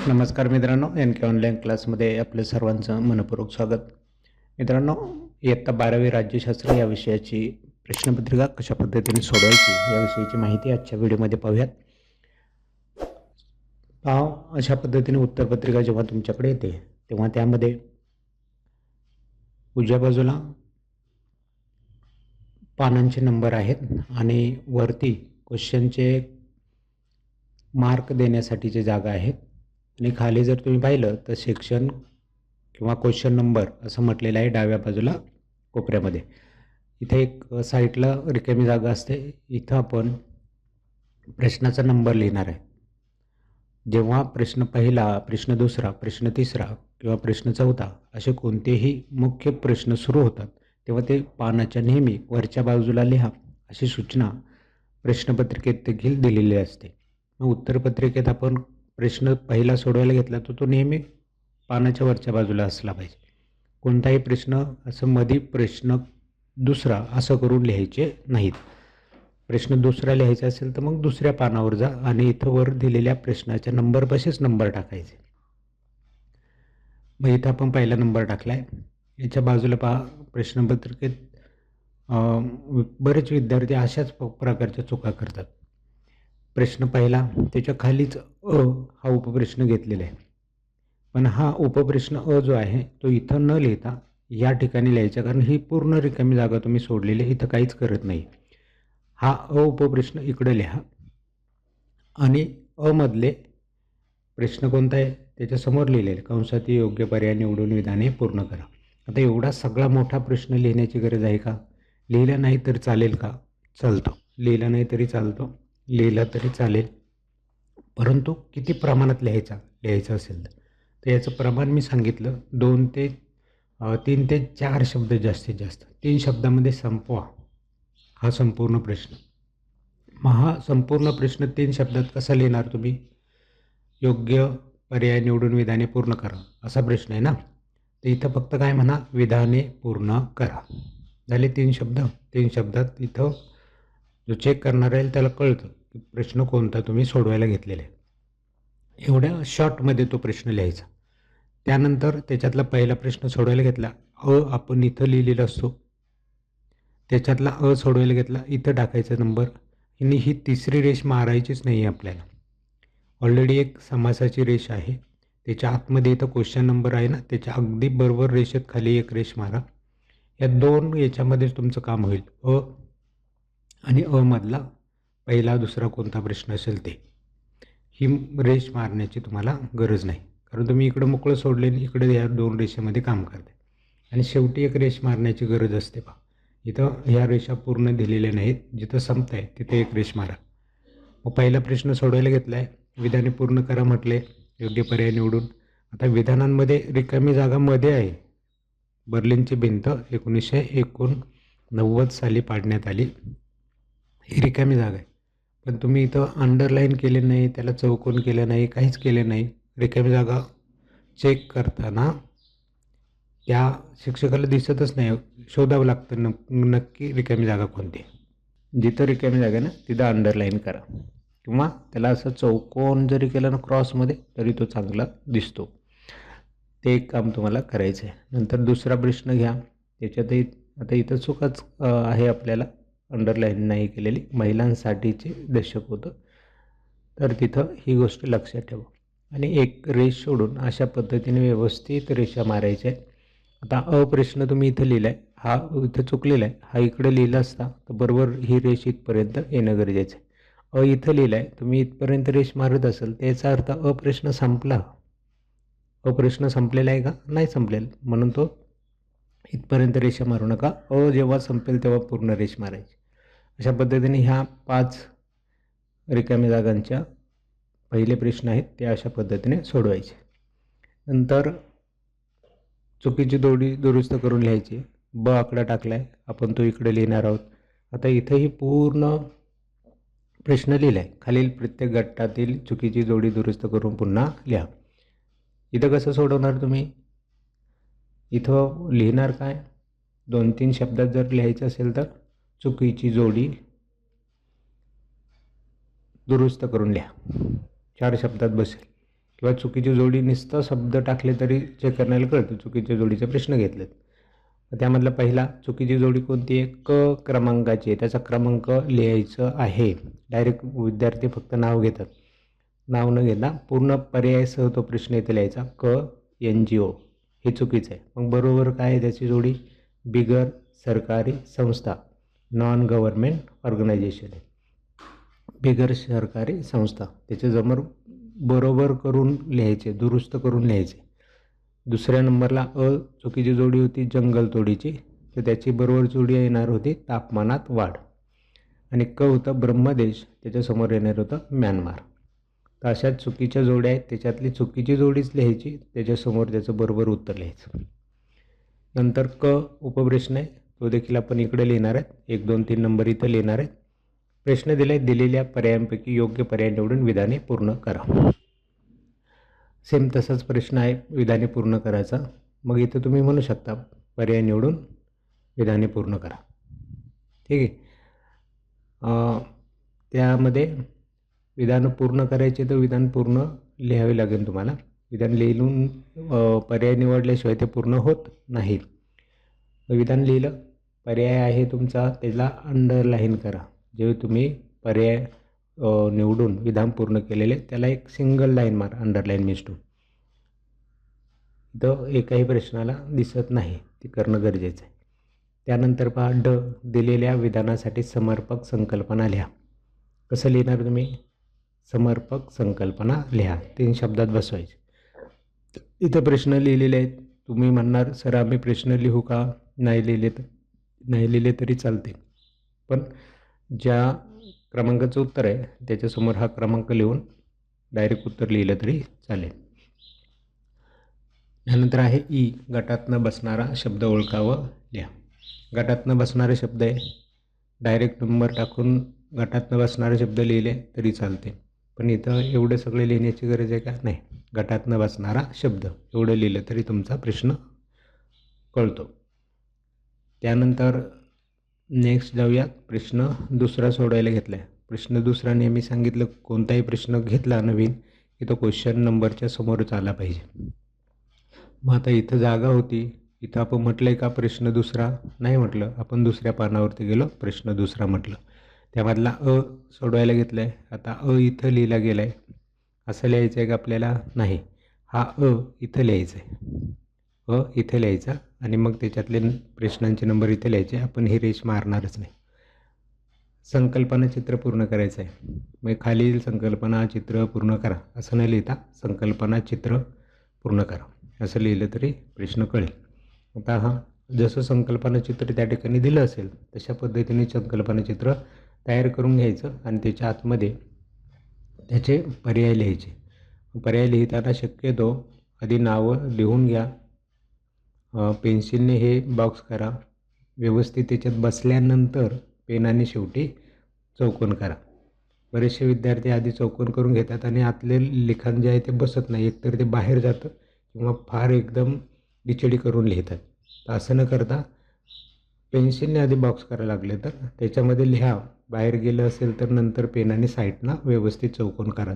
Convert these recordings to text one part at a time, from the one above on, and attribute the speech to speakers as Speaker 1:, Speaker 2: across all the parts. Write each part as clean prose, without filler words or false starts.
Speaker 1: नमस्कार मित्रांनो, एन के ऑनलाईन क्लासमध्ये आपलं सर्वांचं मनपूर्वक स्वागत. मित्रांनो, इयत्ता 12वी राज्यशास्त्र या विषयाची प्रश्नपत्रिका कशा पद्धतीने सोडवायची याविषयीची माहिती आजच्या व्हिडिओमध्ये पाहूयात. अशा पद्धतीने उत्तरपत्रिका जेव्हा तुमच्याकडे येते तेव्हा त्यामध्ये उजव्या बाजूला पानांचे नंबर आहेत आणि वरती क्वेश्चनचे मार्क देण्यासाठीची जागा आहेत आणि खाली जर तुम्ही पाहिलं तर सेक्शन किंवा क्वेश्चन नंबर असं म्हटलेलं आहे डाव्या बाजूला कोपऱ्यामध्ये. इथे एक साईडला रिकामी जागा असते. इथं आपण प्रश्नाचा नंबर लिहिणार आहे. जेव्हा प्रश्न पहिला, प्रश्न दुसरा, प्रश्न तिसरा किंवा प्रश्न चौथा असे कोणतेही मुख्य प्रश्न सुरू होतात तेव्हा ते पानाच्या नेहमी वरच्या बाजूला लिहा अशी सूचना प्रश्नपत्रिकेत देखील दिलेली असते. मग उत्तरपत्रिकेत आपण प्रश्न पहिला सोडवायला घेतला तर तो नेहमी पानाच्या वरच्या बाजूला असला पाहिजे. कोणताही प्रश्न असं मध्ये प्रश्न दुसरा असं करून लिहायचे नाहीत. प्रश्न दुसरा लिहायचा असेल तर मग दुसऱ्या पानावर जा आणि इथं वर दिलेल्या प्रश्नाच्या नंबरपाशीच नंबर टाकायचे. मग इथं आपण पहिला नंबर टाकला आहे. याच्या बाजूला पहा, प्रश्नपत्रिकेत बरेच विद्यार्थी अशाच प्रकारच्या चुका करतात. प्रश्न पहिला, त्याच्या खालीच हा उपप्रश्न घेतलेला आहे, पण हा उपप्रश्न जो आहे तो इथं न लिहिता या ठिकाणी लिहायचा, कारण ही पूर्ण रिकामी जागा तुम्ही सोडलेली आहे, इथं काहीच करत नाही. हा उपप्रश्न इकडे लिहा आणि मधले प्रश्न कोणता आहे त्याच्यासमोर लिहिलेले कंसात योग्य पर्याय निवडून विधाने पूर्ण करा. आता एवढा सगळा मोठा प्रश्न लिहिण्याची गरज आहे का? लिहिला नाही तर चालेल का? चालतो. लिहिला नाही तरी चालतो, लिहिला तरी चालेल, परंतु किती प्रमाणात लिहायचं असेल तर याचं प्रमाण मी सांगितलं 3 ते 4 शब्द जास्तीत जास्त. 3 शब्दामध्ये संपवा हा संपूर्ण प्रश्न. मग हा संपूर्ण प्रश्न 3 शब्दात कसा लिहिणार तुम्ही? योग्य पर्याय निवडून विधाने पूर्ण करा असा प्रश्न आहे ना, तर इथं फक्त काय म्हणा, विधाने पूर्ण करा. झाले 3 शब्द. 3 शब्दात इथं जो चेक करणार आहे त्याला कळतं की प्रश्न कोणता तुम्ही सोडवायला घेतलेला आहे. एवढ्या शॉर्टमध्ये तो प्रश्न लिहायचा. त्यानंतर त्याच्यातला पहिला प्रश्न सोडवायला घेतला, आपण इथं लिहिलेला असतो, त्याच्यातला सोडवायला घेतला, इथं टाकायचा नंबर. आणि ही तिसरी रेष मारायचीच नाही आहे आपल्याला. ऑलरेडी एक समासाची रेष आहे, त्याच्या आतमध्ये इथं क्वेश्चन नंबर आहे ना, त्याच्या अगदी बरोबर रेषेत खाली एक रेष मारा. या 2 याच्यामध्येच तुमचं काम होईल. आणि मधला पहिला दुसरा कोणता प्रश्न असेल ते. ही रेष मारण्याची तुम्हाला गरज नाही, कारण तुम्ही इकडं मोकळं सोडले आणि इकडे या 2 रेषेमध्ये काम करते. आणि शेवटी एक रेष मारण्याची गरज असते पहा. इथं ह्या रेषा पूर्ण दिलेल्या नाहीत, जिथं संपत आहे तिथे एक रेष मारा. मग पहिला प्रश्न सोडवायला घेतला आहे, विधाने पूर्ण करा म्हटले, योग्य पर्याय निवडून. आता विधानांमध्ये रिकामी जागा मध्ये आहे. बर्लिनची भिंत 1989 साली पाडण्यात आली. ही रिकामी जागा आहे, पण तुम्ही इथं अंडरलाईन केले नाही, त्याला चौकोन केलं नाही, काहीच केलं नाही. रिकामी जागा चेक करताना त्या शिक्षकाला दिसतच नाही, शोधावं लागतं नक्की रिकामी जागा कोणती. जिथं रिकामी जागा ना तिथं अंडरलाईन करा, किंवा त्याला असं चौकोन जरी केलं ना क्रॉसमध्ये तरी तो चांगला दिसतो. ते एक काम तुम्हाला करायचं आहे. नंतर दुसरा प्रश्न घ्या. त्याच्यातही आता इथं चुकाच आहे, आपल्याला अंडरलाईन नाही केलेली. महिलांसाठीचे दशक होतं, तर तिथं ही गोष्ट लक्षात ठेवा. आणि एक रेष सोडून अशा पद्धतीने व्यवस्थित रेषा मारायच्या आहे. आता प्रश्न तुम्ही इथं लिहिला आहे, हा इथं चुकलेला आहे, हा इकडं लिहिला असता तर बरोबर ही रेष इथपर्यंत येणं गरजेचं आहे. इथं लिहिलं आहे, तुम्ही इथपर्यंत रेष मारत असेल तर याचा अर्थ प्रश्न संपला. प्रश्न संपलेला आहे का? नाही संपलेला, म्हणून तो इथपर्यंत रेषा मारू नका. जेव्हा संपेल तेव्हा पूर्ण रेष मारायची. अशा पद्धतीने ह्या 5 रिकाम्या जागांच्या पहिले प्रश्न आहेत ते अशा पद्धतीने सोडवायचे. नंतर चुकीची जोडी दुरुस्त करून लिहायची. आकडा टाकला आहे, आपण तो इकडे लिहिणार आहोत. आता इथंही पूर्ण प्रश्न लिहिला आहे, खालील प्रत्येक गटातील चुकीची जोडी दुरुस्त करून पुन्हा लिहा. इथं कसं सोडवणार तुम्ही? इथं लिहिणार काय, 2-3 शब्दात जर लिहायचं असेल तर चुकीची जोडी दुरुस्त करून लिहा. 4 शब्दात बसेल. किंवा चुकीची जोडी नुसतं शब्द टाकले तरी चेक करण्याला कळतं चुकीच्या जोडीचे प्रश्न घेतलेत. त्यामधला पहिला चुकीची जोडी कोणती आहे? क क्रमांकाची आहे. त्याचा क्रमांक लिहायचं आहे. डायरेक्ट विद्यार्थी फक्त नाव घेतात. नाव न घेता पूर्ण पर्यायासह तो प्रश्न इथे लिहायचा. क NGO हे चुकीचं आहे. मग बरोबर काय आहे त्याची जोडी? बिगर सरकारी संस्था, नॉन गव्हर्नमेंट ऑर्गनायझेशन आहे. बिगर सरकारी संस्था त्याच्यासमोर बरोबर करून लिहायचे, दुरुस्त करून लिहायचे. दुसऱ्या नंबरला चुकीची जोडी होती जंगलतोडीची, तर त्याची बरोबर जोडी येणार होती तापमानात वाढ. आणि क होतं ब्रह्मदेश, त्याच्यासमोर येणार होतं म्यानमार. तर अशा चुकीच्या जोड्या आहेत, त्याच्यातली चुकीची जोडीच लिहायची, त्याच्यासमोर त्याचं बरोबर उत्तर लिहायचं. नंतर क उपप्रश्न आहे, तो देखील आपण इकडे लिहिणार आहेत. 1, 2, 3 नंबर इथं लिहिणार आहेत. प्रश्न दिलेल्या पर्यायांपैकी योग्य पर्याय निवडून विधाने पूर्ण करा. सेम तसाच प्रश्न आहे विधाने पूर्ण करायचा. मग इथं तुम्ही म्हणू शकता पर्याय निवडून विधाने पूर्ण करा. ठीक आहे. त्यामध्ये विधान पूर्ण करायचे तर विधान पूर्ण लिहावे लागेल तुम्हाला. विधान लिहून पर्याय निवडल्याशिवाय ते पूर्ण होत नाहीत. विधान लिहिलं, पर्याय आहे तुमचा, त्याला अंडरलाईन करा. जे तुम्ही पर्याय निवडून विधान पूर्ण केलेले त्याला एक सिंगल लाईन मार, अंडरलाईन मिस्टू. इथं एकाही प्रश्नाला दिसत नाही, ती करणं गरजेचं आहे. त्यानंतर पहा ड, दिलेल्या विधानासाठी समर्पक संकल्पना लिहा. कसं लिहिणार तुम्ही? समर्पक संकल्पना लिहा, 3 शब्दात बसवायचे. इथं प्रश्न लिहिलेले आहेत. तुम्ही म्हणणार सर आम्ही प्रश्न लिहू का? नाही लिहिले तरी चालते, पण ज्या क्रमांकाचं उत्तर आहे त्याच्यासमोर हा क्रमांक लिहून डायरेक्ट उत्तर लिहिलं तरी चालेल. त्यानंतर आहे ई, गटातनं बसणारा शब्द ओळखावं लिहा. गटातनं बसणारे शब्द आहे, डायरेक्ट नंबर टाकून गटातनं बसणारे शब्द लिहिले तरी चालते, पण इथं एवढं सगळे लिहिण्याची गरज आहे का? नाही. गटातनं बसणारा शब्द एवढं लिहिलं तरी तुमचा प्रश्न कळतो. त्यानंतर नेक्स्ट जाऊयात. प्रश्न दुसरा सोडवायला घेतला आहे. प्रश्न दुसरा नेहमी सांगितलं कोणताही प्रश्न घेतला नवीन की तो क्वेश्चन नंबरच्या समोरच आला पाहिजे. मग आता इथं जागा होती, इथं आपण म्हटलं आहे का प्रश्न दुसरा? नाही म्हटलं. आपण दुसऱ्या पानावरती गेलो, प्रश्न दुसरा म्हटलं. त्यामधला सोडवायला घेतला आहे. आता इथं लिहिला गेला आहे. असं लिहायचं आहे का आपल्याला? नाही. हा इथं लिहायचा आहे. इथं लिहायचा आणि मग त्याच्यातले प्रश्नांचे नंबर इथे लिहायचे. आपण ही रेष मारणारच नाही. संकल्पना चित्र पूर्ण करायचं आहे. मग खालील संकल्पना चित्र पूर्ण करा असं न लिहिता संकल्पना चित्र पूर्ण करा असं लिहिलं तरी प्रश्न कळेल. आता जसं संकल्पना चित्र त्या ठिकाणी दिलं असेल तशा पद्धतीने संकल्पना चित्र तयार करून घ्यायचं आणि त्याच्या आतमध्ये त्याचे पर्याय लिहायचे. पर्याय लिहिताना शक्यतो आधी नावं लिहून घ्या. पेन्सिलने हे बॉक्स करा. व्यवस्थित त्याच्यात बसल्यानंतर पेनाने शेवटी चौकोन करा. बरेचसे विद्यार्थी आधी चौकोन करून घेतात आणि आतले लिखाण जे आहे ते बसत नाही. एकतर ते बाहेर जातं किंवा फार एकदम डिचडी करून लिहितात. तर असं न करता पेन्सिलने आधी बॉक्स करायला लागले तर त्याच्यामध्ये लिहा. बाहेर गेलं असेल तर नंतर पेनाने साईडला व्यवस्थित चौकोन करा.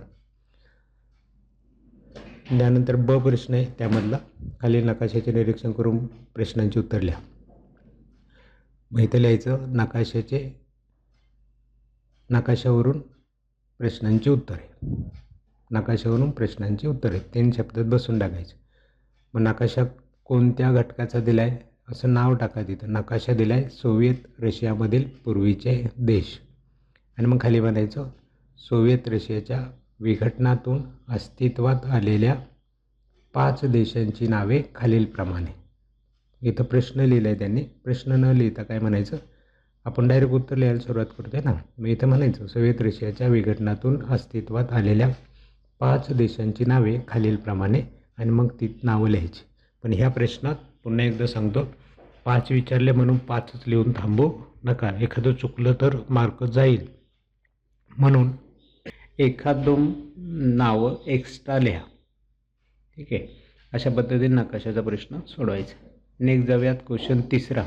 Speaker 1: त्यानंतर ब प्रश्न आहे, त्यामधला खालील नकाशाचे निरीक्षण करून प्रश्नांची उत्तर लिहा. मग इथं लिहायचं नकाशावरून प्रश्नांची उत्तरे. नकाशावरून प्रश्नांची उत्तरे 3 शब्दात बसून टाकायचे. मग नकाशा कोणत्या घटकाचा दिला आहे असं नाव टाका तिथं. नकाशा दिला आहे सोव्हिएत रशियामधील पूर्वीचे देश आणि मग खाली म्हणायचं सोव्हिएत रशियाच्या विघटनातून अस्तित्वात आलेल्या 5 देशांची नावे खालीलप्रमाणे. इथं प्रश्न लिहिला आहे त्यांनी. प्रश्न न लिहिता काय म्हणायचं, आपण डायरेक्ट उत्तर लिहायला सुरुवात करतोय ना. मग इथं म्हणायचं सोव्हिएत रशियाच्या विघटनातून अस्तित्वात आलेल्या 5 देशांची नावे खालीलप्रमाणे आणि मग ती नावं लिहायची. पण ह्या प्रश्नात पुन्हा एकदा सांगतो 5 विचारले म्हणून 5च लिहून थांबू नका. एखादं चुकलं तर मार्क जाईल, म्हणून 1-2 नावं एक्स्ट्रा लिहा. ठीक आहे. अशा पद्धतीने नकाशाचा प्रश्न सोडवायचा. नेक्स्ट जाऊयात क्वेश्चन तिसरा.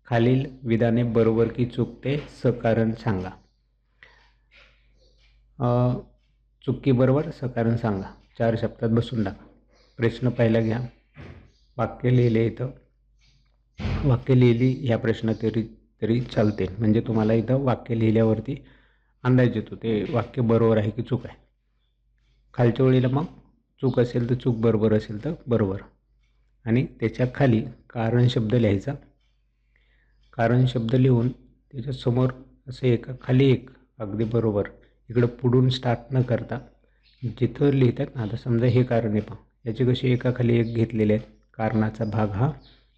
Speaker 1: खालील विधाने बरोबर की चूक ते सकारण सांगा. चुकी बरोबर सकारण सांगा. 4 शब्दात बसून टाका. प्रश्न पहिला घ्या. वाक्य लिहिले इथं. वाक्य लिहिली ह्या प्रश्न तरी चालते. म्हणजे तुम्हाला इथं वाक्य लिहिल्यावरती अंदाज येतो ते वाक्य बरोबर आहे की चूक आहे. खालच्या ओळीला मग चूक असेल तर चूक, बरोबर असेल तर बरोबर. आणि त्याच्या खाली कारण शब्द लिहायचा. कारण शब्द लिहून त्याच्यासमोर असं एका खाली एक अगदी बरोबर इकडं पुढून स्टार्ट न करता जिथं लिहितात ना, आता समजा हे कारण आहे पहा, याची कशी एका खाली एक घेतलेले आहेत. कारणाचा भाग हा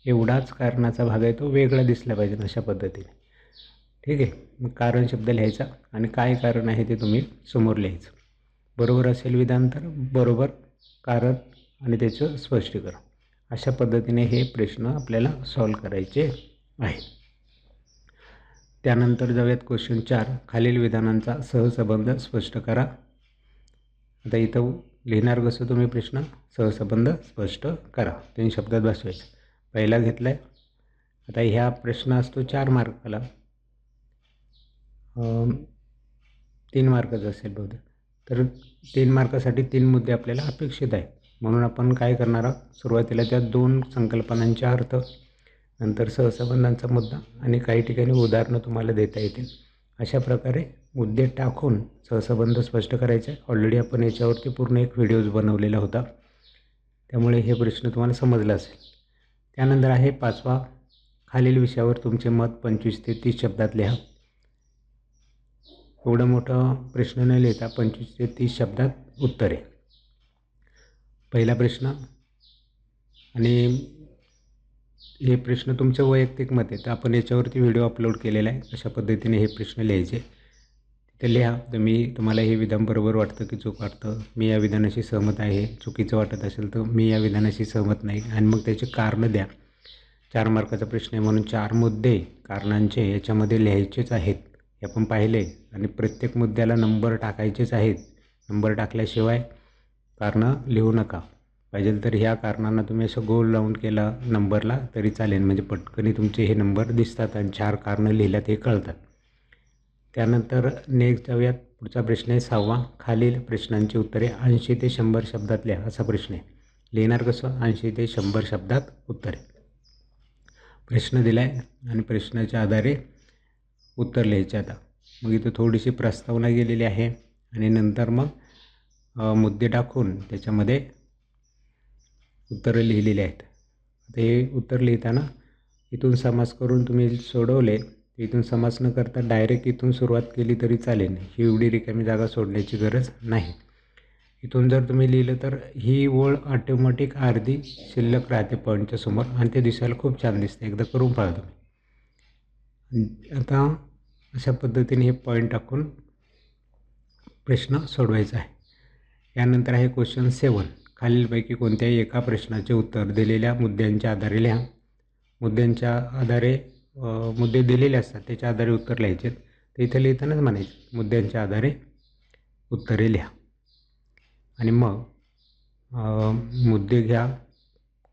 Speaker 1: एवढाच कारणाचा भाग आहे, तो वेगळा दिसला पाहिजे अशा पद्धतीने. ठीक आहे. मग कारण शब्द लिहायचा आणि काय कारण आहे ते तुम्ही समोर लिहायचं. बरोबर असेल विधान तर बरोबर कारण आणि त्याचं स्पष्टीकरण. अशा पद्धतीने हे प्रश्न आपल्याला सॉल्व करायचे आहेत. त्यानंतर जाऊयात क्वेश्चन 4. खालील विधानांचा सहसंबंध स्पष्ट करा. आता इथं लिहिणार कसं तुम्ही प्रश्न, सहसंबंध स्पष्ट करा 3 शब्दात बसवायचं. पहिला घेतला आहे. आता ह्या प्रश्न असतो 4 मार्काला, 3 मार्काचा असेल बहुतेक. तर 3 मार्कासाठी 3 मुद्दे आपल्याला अपेक्षित आहेत. म्हणून आपण काय करणार आहोत, सुरुवातीला त्या 2 संकल्पनांचा अर्थ, नंतर सहसंबंधांचा मुद्दा आणि काही ठिकाणी उदाहरणं तुम्हाला देता येतील. अशा प्रकारे मुद्दे टाकून सहसंबंध स्पष्ट करायचे. ऑलरेडी आपण याच्यावरती पूर्ण एक व्हिडिओज बनवलेला होता, त्यामुळे हे प्रश्न तुम्हाला समजला असेल. त्यानंतर आहे 5वा. खालील विषयावर तुमचे मत 25 ते 30 शब्दात लिहा. एवढं मोठं प्रश्न न लिहिता 25 ते 30 शब्दात उत्तरे. पहिला प्रश्न, आणि हे प्रश्न तुमचं वैयक्तिक मत आहे, तर आपण याच्यावरती व्हिडिओ अपलोड केलेला आहे. अशा पद्धतीने हे प्रश्न लिहायचे. तिथे लिहा तुम्हाला हे विधान बरोबर वाटतं की चूक वाटतं, मी या विधानाशी सहमत आहे, चुकीचं वाटत असेल तर मी या विधानाशी सहमत नाही, आणि मग त्याचे कारणं द्या. 4 मार्काचा प्रश्न आहे म्हणून 4 मुद्दे कारणांचे याच्यामध्ये लिहायचेच आहेत, हे आपण पाहिले. आणि प्रत्येक मुद्द्याला नंबर टाकायचेच आहेत. नंबर टाकल्याशिवाय कारणं लिहू नका. पाहिजे तर ह्या कारणांना तुम्ही असं गोल लावून केला नंबरला तरी चालेल, म्हणजे पटकनी तुमचे हे नंबर दिसतात आणि 4 कारणं लिहिल्यात हे कळतात. त्यानंतर नेक्स्ट जाऊयात. पुढचा प्रश्न आहे 6वा. खालील प्रश्नांची उत्तरे 80 ते 100 शब्दात लिहा. असा प्रश्न आहे. लिहिणार कसं, 80 ते 100 शब्दात उत्तरे. प्रश्न दिला आहे आणि प्रश्नाच्या आधारे उत्तर लिहायचे. आता मग इथं थोडीशी प्रस्तावना गेलेली आहे आणि नंतर मग मुद्दे टाकून त्याच्यामध्ये उत्तरं लिहिलेली आहेत. आता हे उत्तर लिहिताना इथून समास करून तुम्ही सोडवले, इथून समास न करता डायरेक्ट इथून सुरुवात केली तरी चालेल. ही एवढी रिकामी जागा सोडण्याची गरज नाही. इथून जर तुम्ही लिहिलं तर ही ओळ ऑटोमॅटिक अर्धी शिल्लक राहते पॉईंटच्या समोर आणि ते दिसायला खूप छान दिसते. एकदा करून पहा तुम्ही. आता अशा पद्धतीने हे पॉईंट टाकून प्रश्न सोडवायचा आहे. यानंतर आहे क्वेश्चन 7. खालीलपैकी कोणत्याही एका प्रश्नाचे उत्तर दिलेल्या मुद्द्यांच्या आधारे लिहा. मुद्द्यांच्या आधारे मुद्दे दिलेले असतात, त्याच्या आधारे उत्तर लिहायचे. तर इथं लिहितानाच म्हणायचं मुद्द्यांच्या आधारे उत्तरे लिहा. आणि मग मुद्दे घ्या,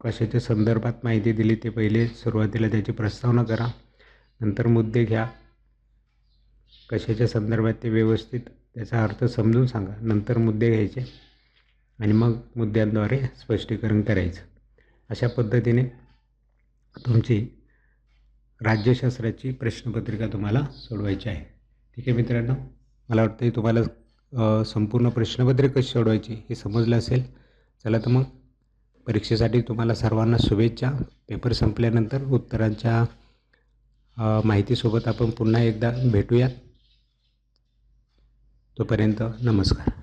Speaker 1: कशाच्या संदर्भात माहिती दिली ते पहिले सुरुवातीला त्याची प्रस्तावना करा. नंतर मुद्दे घ्या, कशाच्या संदर्भात ते व्यवस्थित त्याचा अर्थ समजून सांगा. नंतर मुद्दे घ्यायचे आणि मग मुद्द्यांद्वारे स्पष्टीकरण करायचं. अशा पद्धतीने तुमची राज्यशास्त्राची प्रश्नपत्रिका तुम्हाला सोडवायची आहे. ठीक आहे मित्रांनो, मला वाटतं तुम्हाला संपूर्ण प्रश्नपत्रिका कशी सोडवायची हे समजलं असेल. चला तर मग परीक्षेसाठी तुम्हाला सर्वांना शुभेच्छा. पेपर संपल्यानंतर उत्तरांच्या माहितीसोबत आपण पुन्हा एकदा भेटूयात. तोपर्यंत नमस्कार.